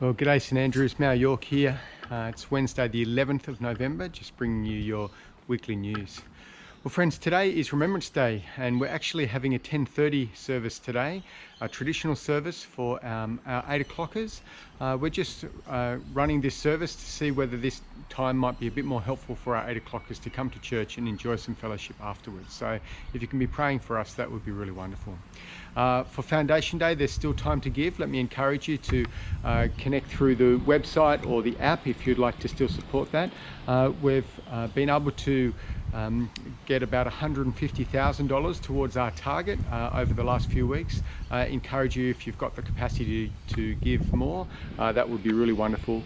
Well, g'day St Andrews, Mal York here. It's Wednesday the 11th of November, just bringing you your weekly news. Well friends, today is Remembrance Day and we're actually having a 10:30 service today, a traditional service for our 8 o'clockers. We're just running this service to see whether this time might be a bit more helpful for our 8 o'clockers to come to church and enjoy some fellowship afterwards. So if you can be praying for us, that would be really wonderful. For Foundation Day, there's still time to give. Let me encourage you to connect through the website or the app if you'd like to still support that. We've been able to get about $150,000 towards our target over the last few weeks. Encourage you, if you've got the capacity to give more, that would be really wonderful.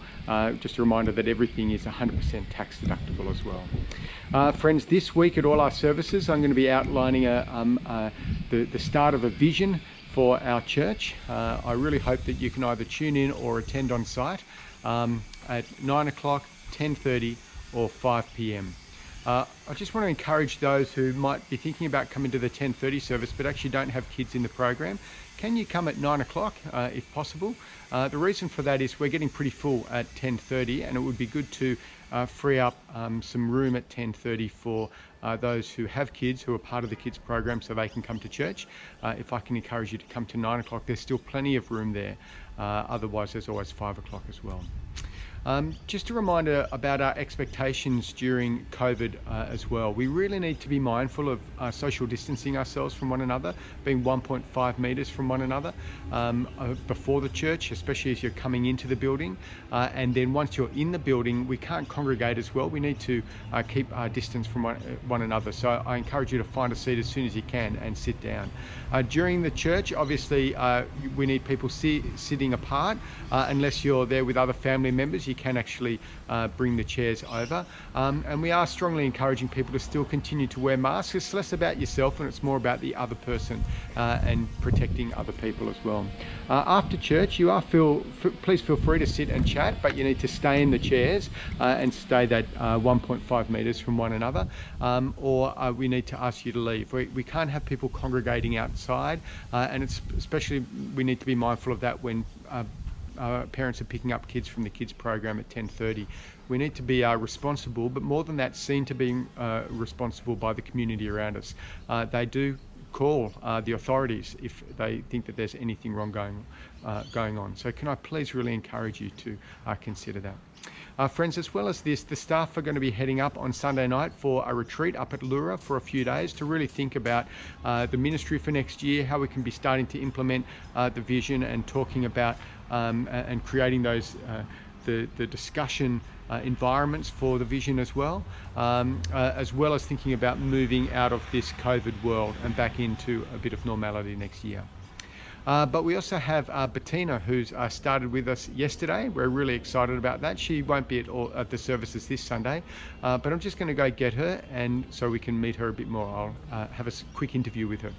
Just a reminder that everything is 100% tax deductible as well. Friends, this week at all our services, I'm going to be outlining the start of a vision for our church. I really hope that you can either tune in or attend on site at 9 o'clock, 10:30 or 5 p.m. I just want to encourage those who might be thinking about coming to the 10:30 service but actually don't have kids in the program. Can you come at 9 o'clock if possible? The reason for that is we're getting pretty full at 10:30 and it would be good to free up some room at 10:30 for those who have kids who are part of the kids program so they can come to church. If I can encourage you to come to 9 o'clock, there's still plenty of room there. Otherwise there's always 5 o'clock as well. Just a reminder about our expectations during COVID as well. We really need to be mindful of social distancing ourselves from one another, being 1.5 metres from one another before the church, especially as you're coming into the building. And then once you're in the building, we can't congregate as well. We need to keep our distance from one another. So I encourage you to find a seat as soon as you can and sit down. During the church, obviously, we need people sitting apart. Unless you're there with other family members, you can actually bring the chairs over. And we are strongly encouraging people to still continue to wear masks. It's less about yourself and it's more about the other person and protecting other people as well. After church, please feel free to sit and chat, but you need to stay in the chairs and stay that 1.5 metres from one another, or we need to ask you to leave. We can't have people congregating outside, and it's especially we need to be mindful of that when parents are picking up kids from the kids program at 10:30. We need to be responsible, but more than that, seen to being responsible by the community around us. They do call the authorities if they think that there's anything wrong going on. So can I please really encourage you to consider that. Friends, as well as this, the staff are going to be heading up on Sunday night for a retreat up at Lura for a few days to really think about the ministry for next year, how we can be starting to implement the vision and talking about and creating those the discussion environments for the vision as well as thinking about moving out of this COVID world and back into a bit of normality next year. But we also have Bettina, who's started with us yesterday. We're really excited about that. She won't be at the services this Sunday, but I'm just going to go get her and so we can meet her a bit more. I'll have a quick interview with her.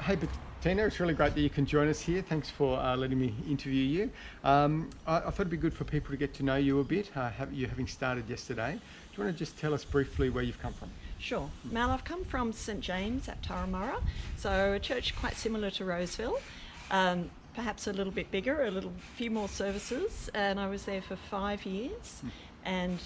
Hey Bettina, it's really great that you can join us here. Thanks for letting me interview you. I thought it'd be good for people to get to know you a bit, you having started yesterday. Do you want to just tell us briefly where you've come from? Sure. Mal, I've come from St James at Turramurra, so a church quite similar to Roseville, perhaps a little bit bigger, few more services, and I was there for 5 years, and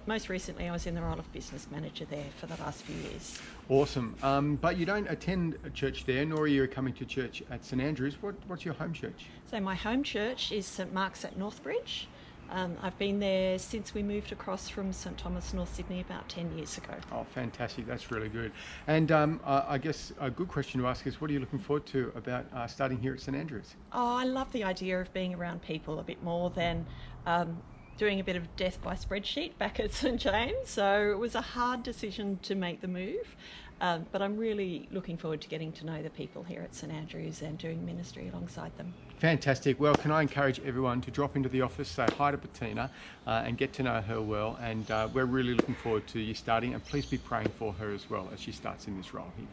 most recently I was in the role of business manager there for the last few years. Awesome. But you don't attend a church there, nor are you coming to church at St Andrews. What's your home church? So my home church is St Mark's at Northbridge. I've been there since we moved across from St Thomas, North Sydney about 10 years ago. Oh, fantastic. That's really good. And I guess a good question to ask is, what are you looking forward to about starting here at St Andrews? Oh, I love the idea of being around people a bit more than doing a bit of death by spreadsheet back at St James. So it was a hard decision to make the move. But I'm really looking forward to getting to know the people here at St Andrews and doing ministry alongside them. Fantastic. Well, can I encourage everyone to drop into the office, say hi to Bettina and get to know her well. And we're really looking forward to you starting, and please be praying for her as well as she starts in this role here.